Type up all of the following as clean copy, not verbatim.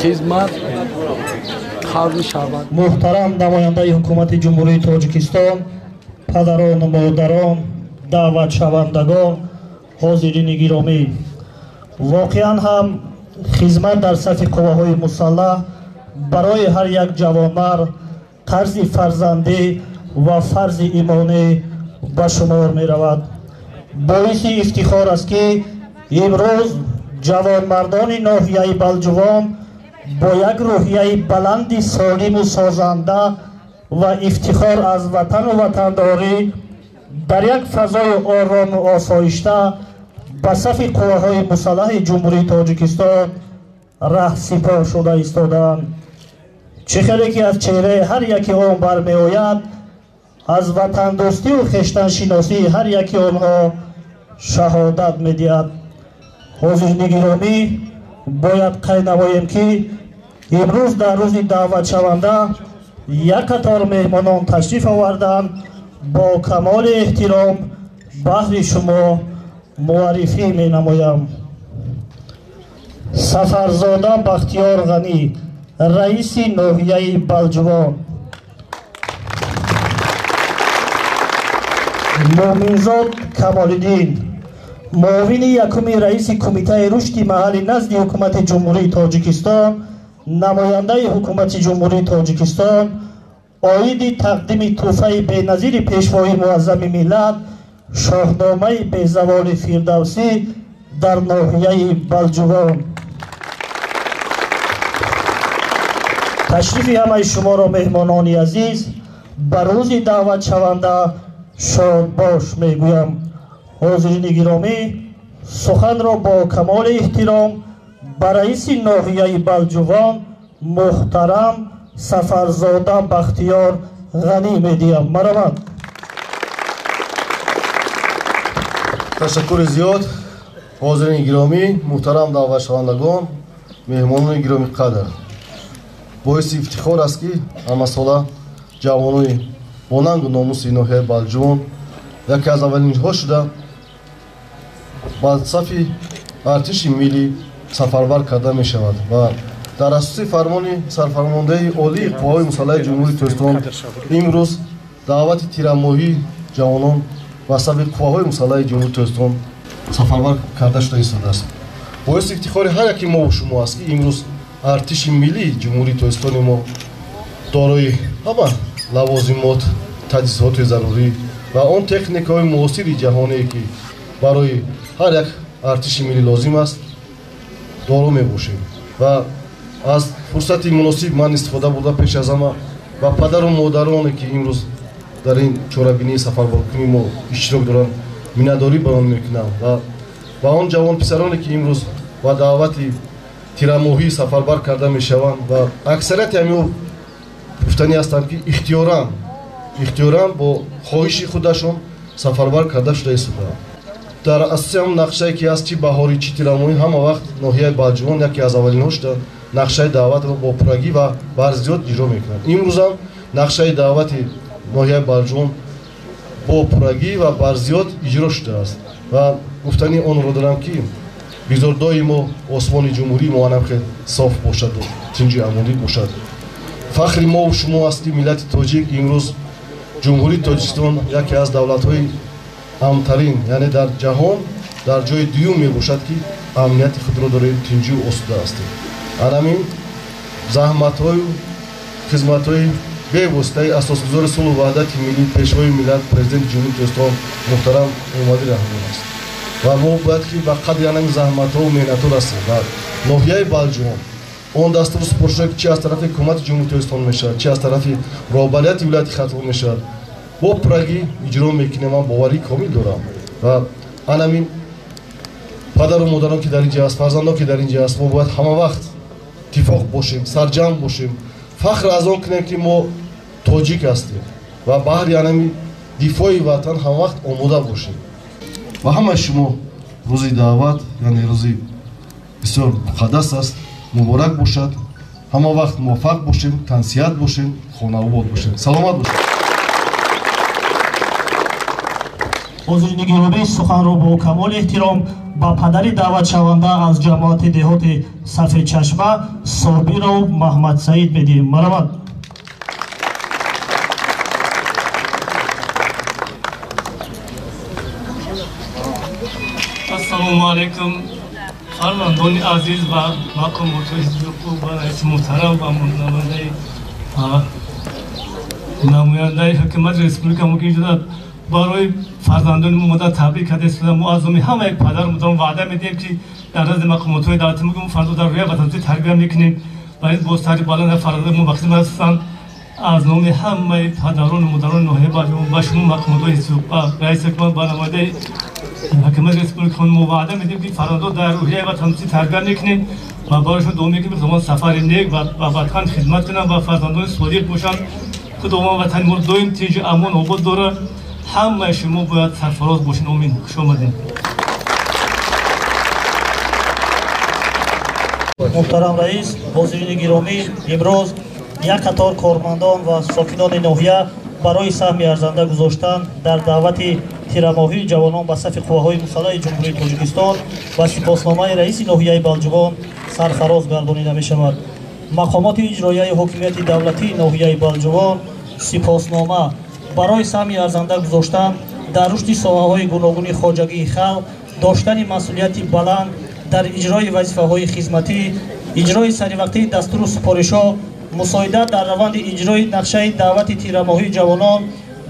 خدمت خواهر شود. محترم نماینده حکومت جمهوری تاجیکستان، پدران و مادران، دعوت شوندگان، حاضرین گرامی، واقعا هم خدمت در صف قواهای مسلح برای هر یک جوانمرد طرز فرزندی و فرض ایمانی به شمار می رود. باعث افتخار است که امروز جوانمردان ناحیه بلجوان با یک روحیه بلند سالم و سازنده و افتخار از وطن و وطنداری در یک فضای آرام و آسایشته به صف قواهای مسلح جمهوری تاجیکستان ره سپار شده ایستادند. چه خیلی که از چهره هر یکی آن برمی آید، از وطن دوستی و خویشتن شناسی هر یکی آنها شهادت می دهد. حاضرین گرامی، باید قید نماییم که امروز در روز دعوت شونده یک قطار مهمانان تشریف آوردند. با کمال احترام بهر شما معرفی می نمایم. سفرزاده بختیار غنی، رئیس ناحیه بلجوان. مومنزاد کمال‌الدین، معاون یکم رئیس کمیته رشد محلی نزد حکومت جمهوری تاجیکستان، نماینده حکومت جمهوری تاجیکستان، عاید تقدیم تحفه بی‌نظیر پیشوای معظم ملت شاهنامه به زوال فردوسی در ناحیه بلجوان. تشریف همه شما را مهمانان عزیز بر روز دعوت شونده شاد باش میگویم. حاضرین گرامی، سخن را با کمال احترام به رئیس ناحیه بلجوان محترم سفرزاده بختیار غنی میدیم. مرحبا. تشکر زیاد. حاضرین گرامی، محترم دعوت شوندگان، مهمانان گرامی قدر، باعث افتخار است که همه ساله جوانای با ننگ و ناموس ناحیه بلجوان یکی از اولینها شده با صف ارتش ملی سفربر کرده می شود و در اساس فرمان سرفرمانده عالی قوای مسلح جمهوری تاجیکستان امروز دعوت تیرماهی جوانان و صف قوای مسلح جمهوری تاجیکستان سفربر کرده شده است. باعث افتخار هر یکی ما و شما است که امروز ارتش ملی جمهوری تاجیکستان ما دارای همه لوازمات، تجهیزات ضروری و آن تکنیک‌های معاصر جهانی که برای هر یک ارتش ملی لازم است دارو می‌باشیم و از فرصت مناسب من استفاده برده پیش از همه و پدر و مادرانی که امروز در این چورابینی سفربرکنی ما اشتراک دارند مینداری بیان میکنم و آن جوان پسرانی که امروز با دعوت تیرماهی سفربر کرده میشوند و اکثریت همین گفتنی هستند که اختیارا با خواهش خودشون سفربر کرده شده ایستادند. дар асоси ҳам нақшае ки ҳаст чи баҳорӣ чи тирамоҳӣ ҳама вақт ноҳияи балҷувон яке аз аввалинҳошда нақшаи даъватро бо пуррагӣ ва барзиёд иҷро мекунад. Имрӯзам нақшаи даъвати ноҳияи балҷувон бо пуррагӣ ва барзиёд иҷро шудааст ва гуфтани онро дорам ки бизордои мо осмони ҷумҳурии мо анам хел соф бошаду тинҷу амонӣ бошад. Фахри мо шумо ҳасти миллати тоҷик. Имрӯз ҷумҳурии Тоҷикистон яке аз давлатҳои амтарин, яъне дар ҷаҳон дар ҷои дуюм мебошад ки амнияти худро дорем тинҷу осуда ҳастем. Анамин заҳматҳою хизматҳои бевоситаи асосгузори сулҳу ваҳдати миллӣ пешвои миллат президенти ҷумҳурии Тоҷикистон муҳтарам Муҳаммади Раҳмон аст ва мо бояд ки ба қадри анами заҳматҳо меҳнатҳо расем ва ноҳияи балҷувон он дастуру супоришҳое ки чи аз тарафи ҳукумати ҷумҳурии Тоҷикистон мешавад, чи аз тарафи роҳбарияти вилояти Хатвор мешавад, бо пуррагӣ иҷро мекунем. Ман боварии комил дорам ва анамин падару модарон ки дар ин ҷо аст, фарзандон ки дар ин ҷо аст, мо бояд ҳама вақт иттифоқ бошем, сарҷамъ бошем, фахр аз он кунем ки мо тоҷик ҳастем ва баҳри анами дифои ватан ҳама вақт омода бошем. ва ҳамаи шумо рӯзи даъват, яъне рӯзи бисёр муқаддас аст. муборак бошад. ҳама вақт муваффақ бошем, тансиҳат бошем, хонаобод бошем. саломат бошед. ҳозирини гиромӣ, суханро бо камоли эҳтиром ба падари даъватшаванда аз ҷамоати деҳоти Сафедчашма Собиров Маҳмадсаид медиҳем. маромад. ассалому алайкум фармандони азиз ва мақомотои ҳизбиқув ва раиси муҳтарам ва намояндаи ҳукумати республика мо ки шуда барои фарзандони мо модар табрик кардем. мо аз номи ҳамаи падару модарон ваъда медиҳем ки дар назди мақомотҳои давлатӣ мегӯем фарзо дар рӯя ватандӯстӣ тарбия мекунем ва ин бо сари баланд фарзандони мо ба хизмат ҳастанд. аз номи ҳамаи падарону модарони ноҳияи балҷувон ба шумо мақомотҳои ҳизбиқув ва раиси ҳукумат ба намояндаи ҳукумати республика мо ваъда медиҳем ки фарзандон дар рӯҳияи ватандӯстӣ тарбия мекунем ва барошон дуо мекунем ки худованд сафари нек ва ба ватан хизмат кунанд ва фарзандони содиқ бошанд. худованд ватани моро доим тинҷу амон обод дорад. ҳамаи шумо бояд сарфароз бошед. омин. хуш омадед. муҳтарам раис, ҳозирини гиромӣ, имрӯз як қатор кормандон ва сокинони ноҳия барои саҳми арзанда гузоштан дар даъвати тирамоҳии ҷавонон ба сафи қувваҳои мусаллаҳи ҷумҳурии Тоҷикистон ва сипосномаи раиси ноҳияи Балҷувон сарфароз гардонида мешавад. мақомоти иҷроияи ҳокимияти давлатии ноҳияи Балҷувон сипоснома барои саҳми арзанда гузоштан дар рушди соҳаҳои гуногуни хоҷагии халқ, доштани масъулияти баланд дар иҷрои вазифаҳои хизматӣ, иҷрои саривақтии дастуру супоришҳо, мусоидат дар раванди иҷрои нақшаи даъвати тирамоҳии ҷавонон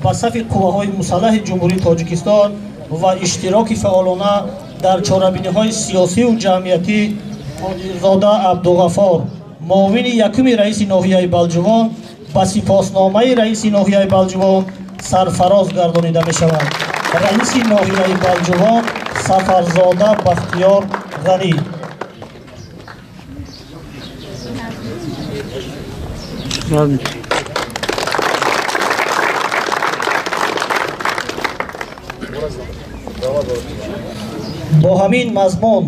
ба сафи қувваҳои мусаллаҳи ҷумҳурии Тоҷикистон ва иштироки фаъолона дар чорабиниҳои сиёсию ҷамъиятӣ Ҳоҷирзода Абдуғаффор, муовини якуми раиси ноҳияи Балҷувон, ба сипосномаи раиси ноҳияи Балҷувон сарфароз гардонида мешавад. раиси ноҳияи Балҷувон Сафарзода Бахтиёр Ғанӣ. бо ҳамин мазмун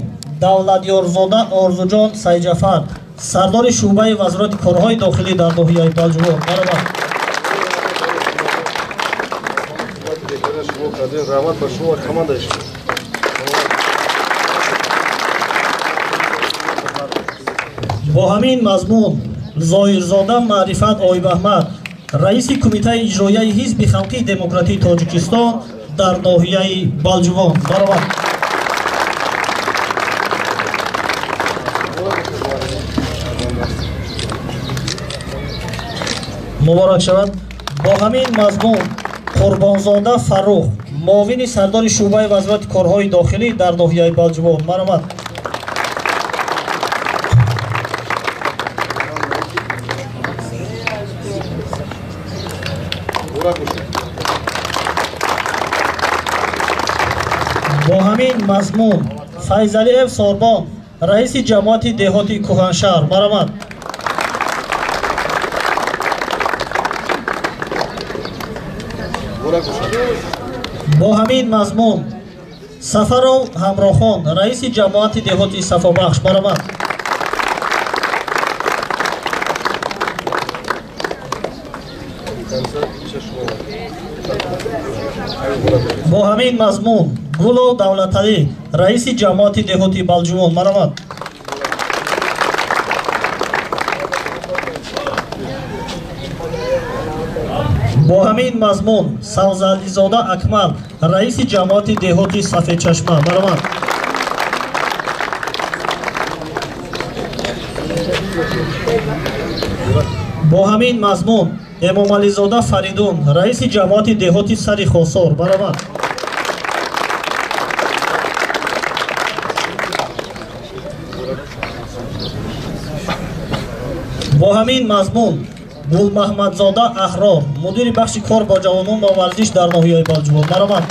Давлатёрзода Орзуҷон Сайҷафар, сардори шӯъбаи вазорати корҳои дохилӣ дар ноҳияи Балҷувон. маромад. бо ҳамин мазмун Зоирзода Маърифат Оибаҳмад, раиси кумитаи иҷроияи ҳизби халқии демократии Тоҷикистон дар ноҳияи Балҷувон. маромад. муборак шавад. бо ҳамин мазмун Қурбонзода Фаррух, муовини сардори шӯъбаи вазорати корҳои дохилӣ дар ноҳияи Балҷувон. маромад. бо ҳамин мазмун Файзалиев Сорбон, раиси ҷамоати деҳоти Кӯҳаншаҳр. маромад. бо ҳамин мазмун Сафаров Ҳамрохон, раиси ҷамоати деҳоти Сафобахш, баромад. бо ҳамин мазмун Гулов Давлаталӣ, раиси ҷамоати деҳоти Балҷувон, баромад. бо ҳамин мазмун Савзализода Акмал, раиси ҷамоати деҳоти Сафедчашма, баромад. бо ҳамин мазмун Эмомализода Фаридун, раиси ҷамоати деҳоти Сари Хосор, баромад. бо ҳамин мазмун Гулмаҳмадзода Аҳрор, мудири бахши кор бо ҷавонон ва варзиш дар ноҳияи Балҷувон, баромад.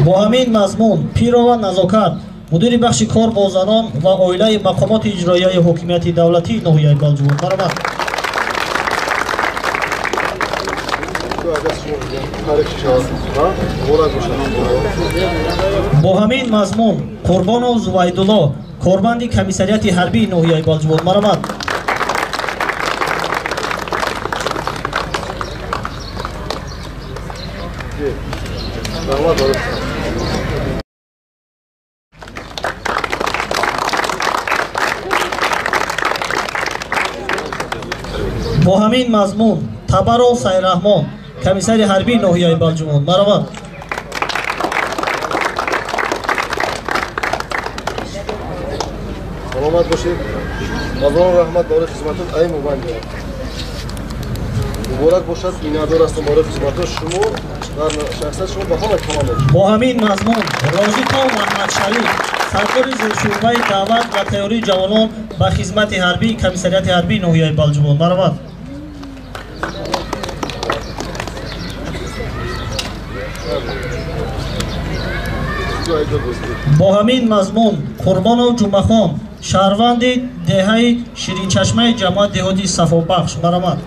бо ҳамин мазмун Пирова Назокат, мудири бахши кор бо занон ва оилаи мақомоти иҷроияи ҳокимияти давлатии ноҳияи Балҷувон, баромад. бо ҳамин мазмун Қурбонов Зувайдулло, корбанди комиссарияти ҳарбии ноҳияи Балҷувон, баромад. бо ҳамин мазмун Табаров Сайраҳмон, комиссари ҳарбии ноҳияи Балҷувон, баромад. саломат бошед. Мазон раҳмат доред хизматот ай мубанди. Муборак бошад миннатдор ҳастам доред хизматот шумо дар шахсият шумо ба ҳамаи команда. бо ҳамин мазмун Розитон Маҳмадшариф, саркори зершӯъбаи даъват ва тайёрии ҷавонон ба хизмати ҳарбии комиссарияти ҳарбии ноҳияи Балҷувон, баромад. бо ҳамин мазмун Қурбонов Ҷумахон, шаҳрванди деҳаи Ширинчашмаи ҷамоати деҳоти Сафобахш, баромад.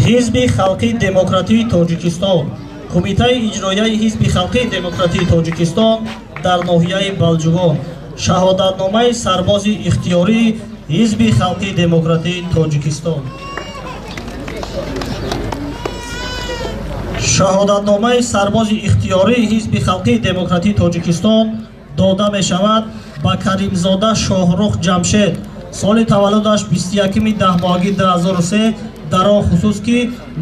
ҳизби халқии демократии Тоҷикистон, Кумитаи иҷроияи ҳизби халқии демократии Тоҷикистон дар ноҳияи Балҷувон, шаҳодатномаи сарбози ихтиёрии ҳизби халқии демократии Тоҷикистон. шаҳодатномаи сарбози ихтиёрии ҳизби халқии демократии Тоҷикистон дода мешавад ба Каримзода Шоҳрух Ҷамшед, соли таваллудаш 21/10/2003, дар он хусус ки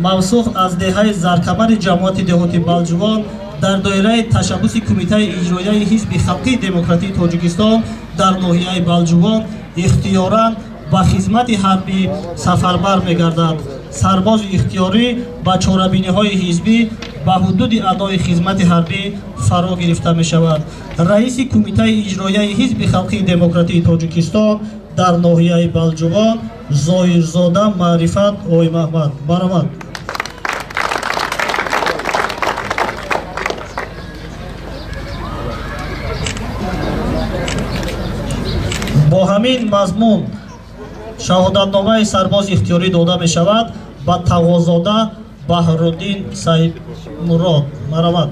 мавсуф аз деҳаи Заркамари ҷамоати деҳоти Балҷувон дар доираи ташаббуси Кумитаи иҷроияи ҳизби халқии демократии Тоҷикистон дар ноҳияи Балҷувон ихтиёран ба хизмати ҳарбӣ сафарбар мегардад. Сарбози ихтиёрӣ ба чорабиниҳои ҳизбӣ ба ҳудуди адои хизмати ҳарбӣ фаро гирифта мешавад. Раиси Кумитаи иҷроияи ҳизби халқии демократии Тоҷикистон дар ноҳияи Балҷувон Зоирзода Маърифат Оймаҳмад, баромад. бо ҳамин мазмун шаҳодатномаи сарбози ихтиёрӣ дода мешавад ба Тағозода Баҳруддин Саидмурод, баромад.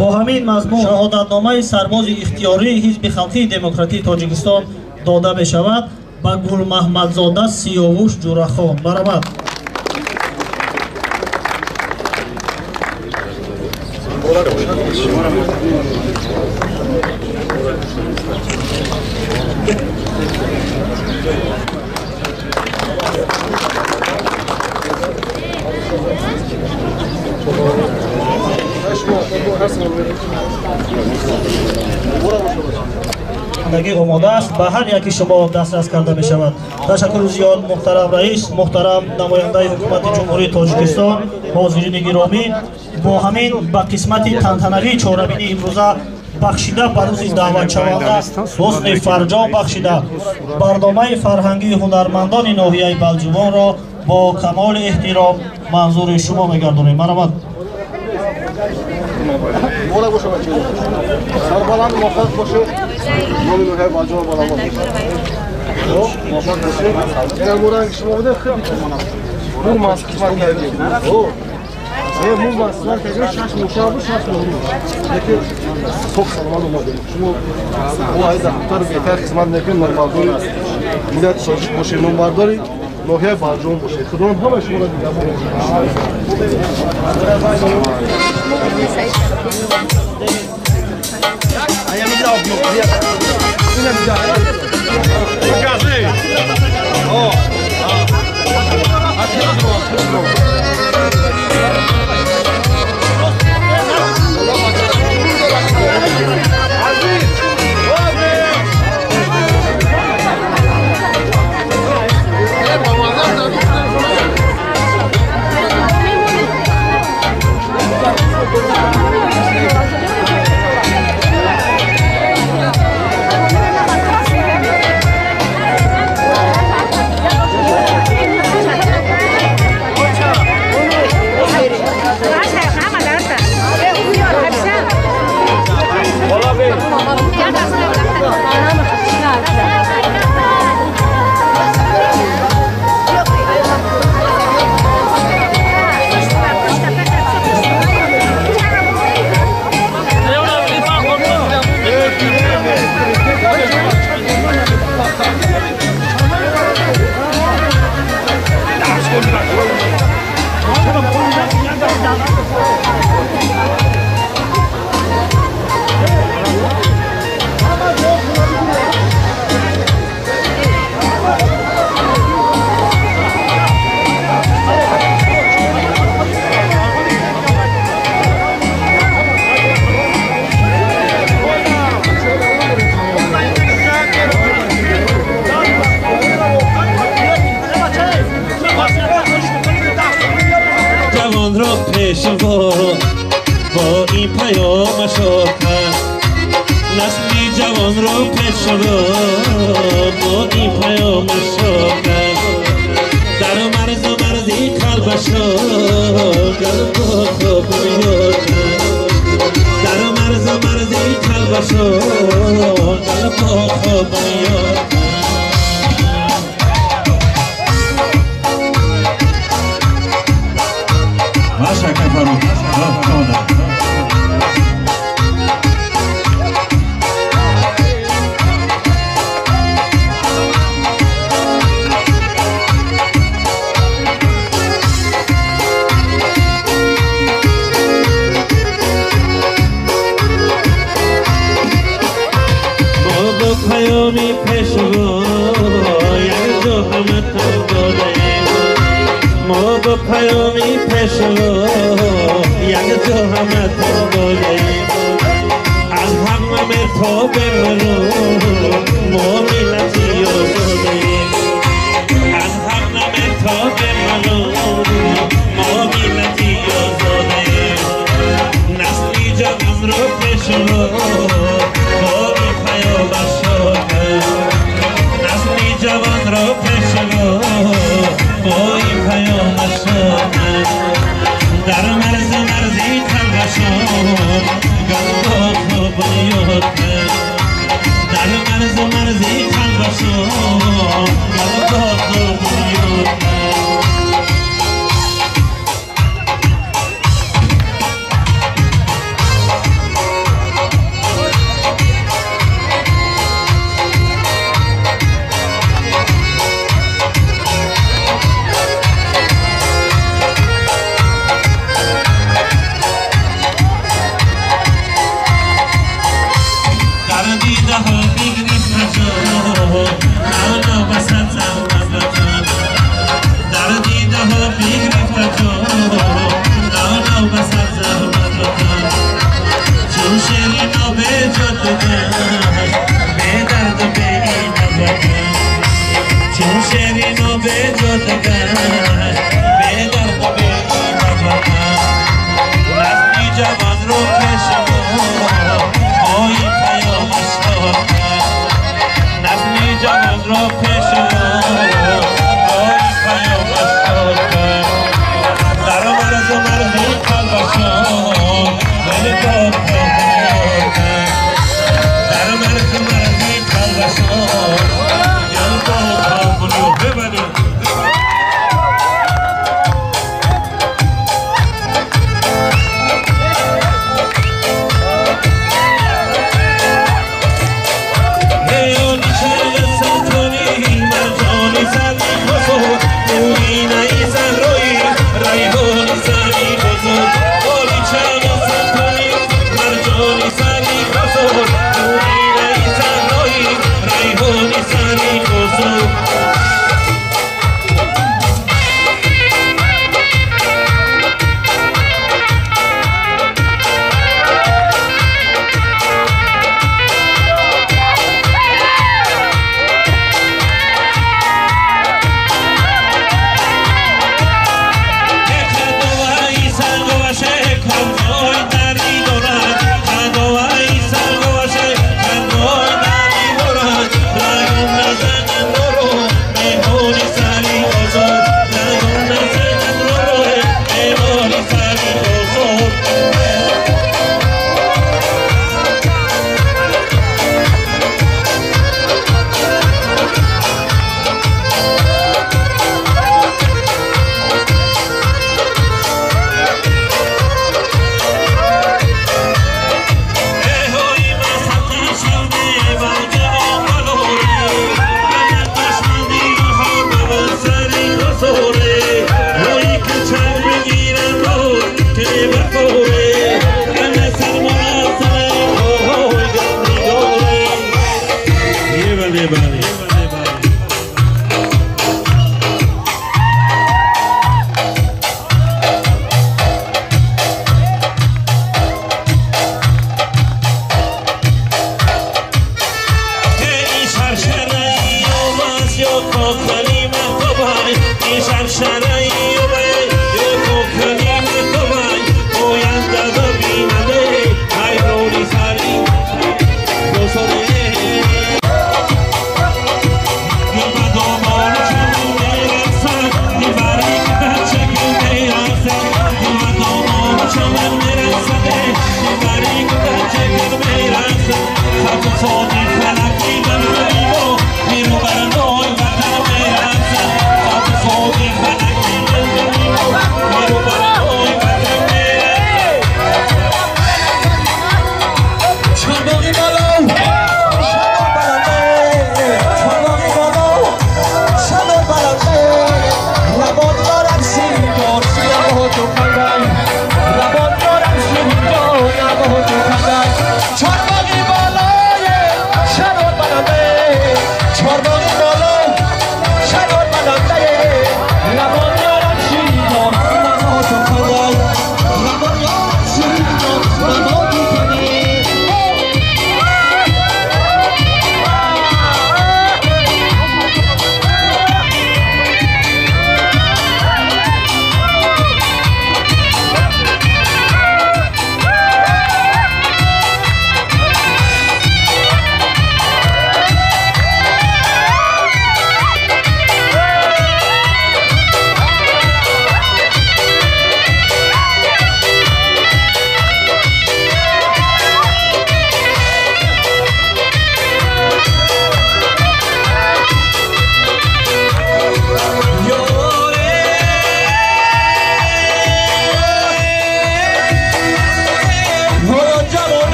бо ҳамин мазмун шаҳодатномаи сарбози ихтиёрии ҳизби халқии демократии Тоҷикистон дода мешавад ба Гулмаҳмадзода Сиёвуш Ҷурахон, баромад. خواندگی آماده است به هر یکی شما دسترس کرده می شود. تشکر زیاد محترم رئیس، محترم نماینده حکومت جمهوری تاجیکستان، حاضرین گرامی. با همین به قسمت تنتنوی چهارمین امروزه بخشیده به روز دعوت شونده حسن فرجام بخشیده برنامه فرهنگی هنرمندان ناحیه بلجوان را با کمال احترام منظور شما می‌گردانیم. مرحمت. مولا باشه بچه سربلند موفق باشه نام نوحه بلجوان بالا باشه موفق باشه این مورد شما بوده خیلی مور ماسک خدمت کردیم مور ماسک کردیم 6 مشابه 6 مورد لیکن خوب سربلند اومده شما او ایدا دکتر بهتر خدمت میکنید نمبرداری ملت سازش باشه نمبرداری نوحه بلجوان باشه خدا همه شما را دیدم با این پیام شکر نسلی جوان رو پیش رو با این پیام شکر در مرزی قلبش رو قلب خوب میوکر در مرزی قلبش رو قلب خوب میوکر Masha Kafaru, پیامی پشو یک جو همت بوده ما با پیامی پشو یک جو همت بوده از همه تو بمرو ما ملتی بوده از همه تو بمرو ما ملتی بوده نسلی جوان رو پشو جوان رو پشگو با این پیام شد در مرزی تلبشون گاه خوب یاد در مرزی تلبشون گاه خوب یاد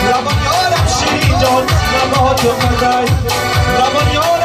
لبان یارم شیرین جان نبات و خدای لبان یارم